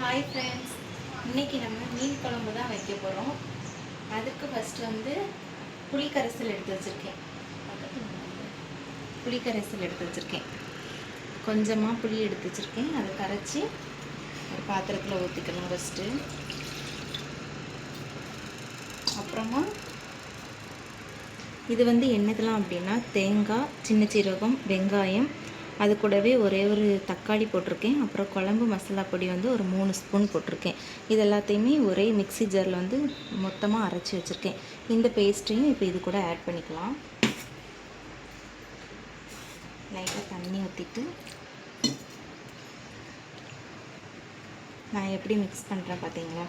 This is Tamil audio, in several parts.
ஹாய் ஃப்ரெண்ட்ஸ், இன்றைக்கி நம்ம மீன் குழம்பு தான் வைக்க போகிறோம். அதுக்கு ஃபஸ்ட்டு வந்து புளிக்கரைசல் எடுத்து வச்சுருக்கேன். கொஞ்சமாக புளி எடுத்து வச்சுருக்கேன். அதை கரைச்சி ஒரு பாத்திரத்தில் ஊற்றிக்கணும் ஃபஸ்ட்டு. அப்புறமா இது வந்து என்னதெல்லாம் அப்படின்னா தேங்காய், சின்ன சீரகம், வெங்காயம், அது கூடவே ஒரே ஒரு தக்காளி போட்டிருக்கேன். அப்புறம் குழம்பு மசாலா பொடி வந்து ஒரு 3 ஸ்பூன் போட்டிருக்கேன். இது எல்லாத்தையுமே ஒரே மிக்ஸி ஜாரில் வந்து மொத்தமாக அரைச்சி வச்சுருக்கேன். இந்த பேஸ்ட்டையும் இப்போ இது கூட ஆட் பண்ணிக்கலாம். லைட்டாக தண்ணி ஊற்றிட்டு நான் எப்படி மிக்ஸ் பண்ணுறேன் பார்த்தீங்களா?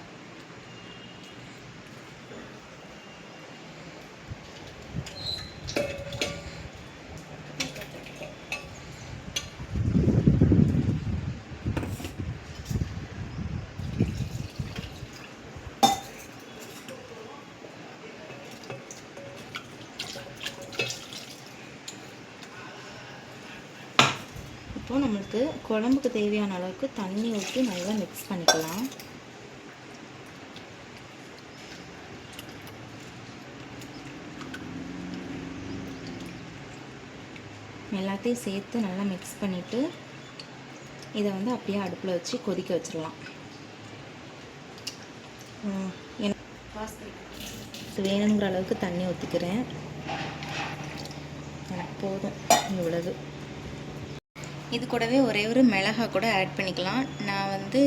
இப்போது நம்மளுக்கு குழம்புக்கு தேவையான அளவுக்கு தண்ணி ஊற்றி நல்லா மிக்ஸ் பண்ணிக்கலாம். எல்லாத்தையும் சேர்த்து நல்லா மிக்ஸ் பண்ணிவிட்டு இதை வந்து அப்படியே அடுப்பில் வச்சு கொதிக்க வச்சிடலாம். எனக்கு வேணுங்கிற அளவுக்கு தண்ணி ஊற்றிக்கிறேன். எனக்கு போதும் இவ்வளவு. இது கூடவே ஒரே ஒரு மிளகாய் கூட ஆட் பண்ணிக்கலாம். நான் வந்து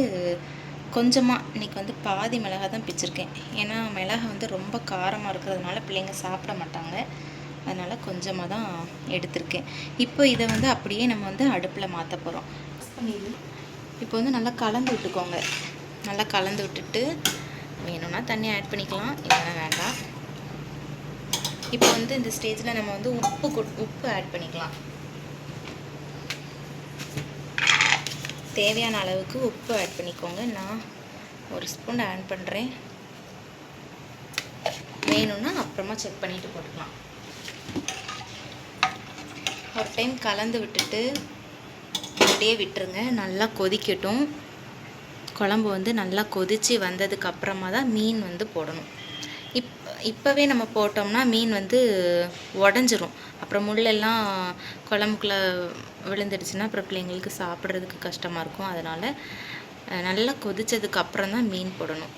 கொஞ்சமாக இன்றைக்கி வந்து பாதி மிளகாய் தான் பிச்சிருக்கேன். ஏன்னா மிளகாய் வந்து ரொம்ப காரமாக இருக்கிறதுனால பிள்ளைங்க சாப்பிட மாட்டாங்க. அதனால் கொஞ்சமாக தான் எடுத்திருக்கேன். இப்போ இதை வந்து அப்படியே நம்ம வந்து அடுப்பில் மாற்ற போகிறோம். இப்போ வந்து நல்லா கலந்து விட்டுக்கோங்க. நல்லா கலந்து விட்டுட்டு வேணும்னா தண்ணி ஆட் பண்ணிக்கலாம், இல்லைன்னா வேண்டாம். இப்போ வந்து இந்த ஸ்டேஜில் நம்ம வந்து உப்பு ஆட் பண்ணிக்கலாம். தேவையான அளவுக்கு உப்பு ஆட் பண்ணிக்கோங்க. நான் 1 ஸ்பூன் ஆட் பண்ணுறேன். வேணும்னா அப்புறமா செக் பண்ணிவிட்டு போட்டுக்கலாம். ஒரு டைம் கலந்து விட்டுட்டு அப்படியே விட்டுருங்க. நல்லா கொதிக்கட்டும். குழம்பு வந்து நல்லா கொதித்து வந்ததுக்கு அப்புறமா தான் மீன் வந்து போடணும். இப்போவே நம்ம போட்டோம்னா மீன் வந்து உடஞ்சிரும். அப்புறம் முள்ளெல்லாம் குழம்புக்குள்ளே விழுந்துடுச்சுன்னா அப்புறம் பிள்ளைங்களுக்கு சாப்பிட்றதுக்கு கஷ்டமாக இருக்கும். அதனால் நல்லா கொதித்ததுக்கு அப்புறம் தான் மீன் போடணும்.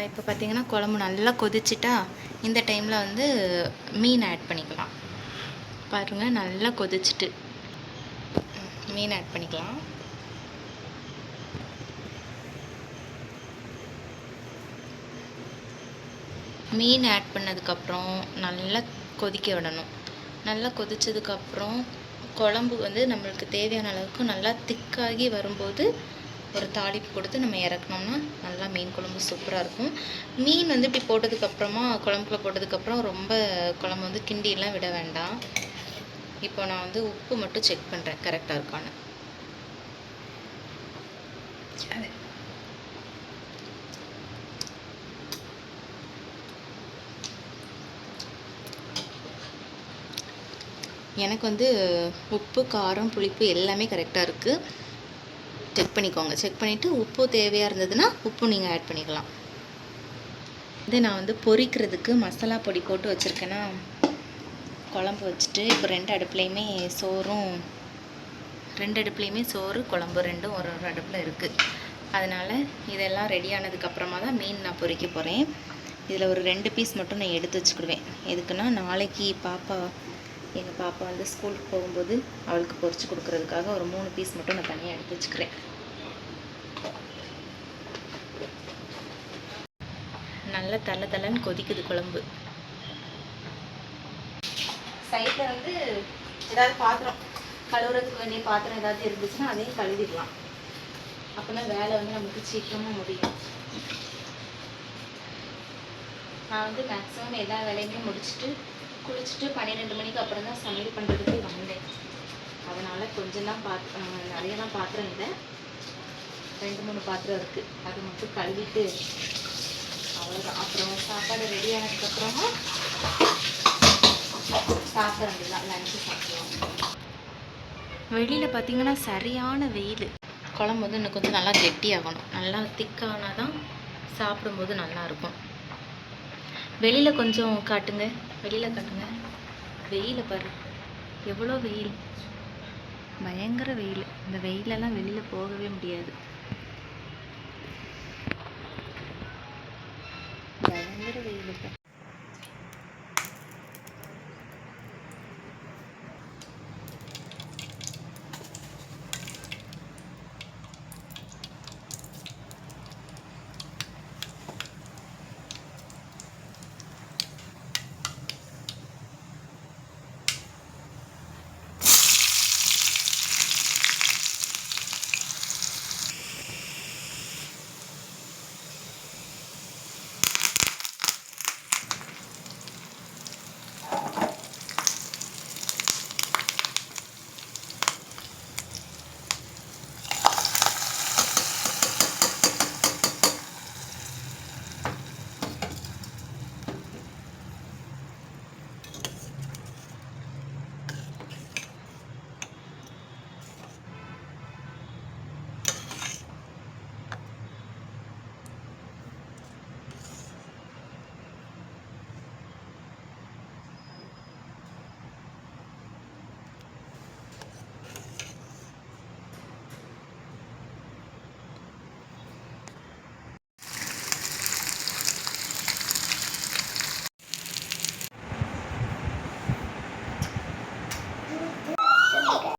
இப்போ பார்த்திங்கன்னா குழம்பு நல்லா கொதிச்சிட்டா இந்த டைமில் வந்து மீன் ஆட் பண்ணிக்கலாம். பாருங்கள், நல்லா கொதிச்சுட்டு மீன் ஆட் பண்ணிக்கலாம். மீன் ஆட் பண்ணதுக்கப்புறம் நல்லா கொதிக்க விடணும். நல்லா கொதித்ததுக்கப்புறம் குழம்பு வந்து நம்மளுக்கு தேவையான அளவுக்கு நல்லா திக்காகி வரும்போது ஒரு தாளிப்பு கொடுத்து நம்ம இறக்கணும்னா நல்லா மீன் குழம்பு சூப்பராக இருக்கும். மீன் வந்து இப்படி போட்டதுக்கப்புறமா குழம்புல போட்டதுக்கப்புறம் ரொம்ப குழம்பு வந்து கிண்டியெல்லாம் விட வேண்டாம். இப்போ நான் வந்து உப்பு மட்டும் செக் பண்ணுறேன் கரெக்டாக இருக்கான்னு. எனக்கு வந்து உப்பு, காரம், புளிப்பு எல்லாமே கரெக்டாக இருக்குது. செக் பண்ணிக்கோங்க. செக் பண்ணிவிட்டு உப்பு தேவையாக இருந்ததுன்னா உப்பு நீங்கள் ஆட் பண்ணிக்கலாம். நான் வந்து பொரிக்கிறதுக்கு மசாலா பொடி போட்டு வச்சுருக்கேன்னா குழம்பு வச்சுட்டு இப்போ 2 அடுப்புலையுமே சோறு குழம்பு ரெண்டும் ஒரு அடுப்பில் இருக்குது. அதனால் இதெல்லாம் ரெடி ஆனதுக்கப்புறமா தான் மீன் நான் பொரிக்க போகிறேன். இதில் ஒரு 2 பீஸ் மட்டும் நான் எடுத்து வச்சுக்கிடுவேன். எதுக்குன்னா நாளைக்கு எங்கள் பாப்பா வந்து ஸ்கூலுக்கு போகும்போது அவளுக்கு பொரிச்சு கொடுக்குறதுக்காக ஒரு 3 பீஸ் மட்டும் நான் தனியாக எடுத்து வச்சுக்கிறேன். நல்லா தள்ளன்னு கொதிக்குது குழம்பு. சைடில் வந்து ஏதாவது பாத்திரம் கழுவுறதுக்கு வேண்டிய பாத்திரம் ஏதாவது இருந்துச்சுன்னா அதையும் கழுவிடலாம். அப்போனா வேலை வந்து நமக்கு சீக்கிரமாக முடியும். நான் வந்து மேக்ஸிமம் எல்லா வேலையுமே முடிச்சுட்டு குளிச்சுட்டு 12 மணிக்கு அப்புறம் தான் சமையல் பண்ணுறதுக்கு வந்தேன். அதனால் கொஞ்சம் தான் நிறையலாம் பாத்திரம் இல்லை, 2-3 பாத்திரம் இருக்குது. அது மட்டும் கழுவிட்டு அவ்வளோதான். அப்புறம் சாப்பாடு ரெடி ஆனதுக்கப்புறமா சாப்பிட வேண்டியதான், லஞ்சு சாப்பிடுவோம். வெளியில் பார்த்திங்கன்னா சரியான வெயில். குழம்பு வந்து இன்னும் கொஞ்சம் நல்லா கெட்டியாகணும். நல்லா திக்கானால் தான் சாப்பிடும்போது நல்லாயிருக்கும். வெளியில் கொஞ்சம் காட்டுங்க, வெளியில் காட்டுங்க. வெயிலை பாரு, எவ்வளோ வெயில், பயங்கர வெயில். இந்த வெயிலெல்லாம் வெளியில் போகவே முடியாது.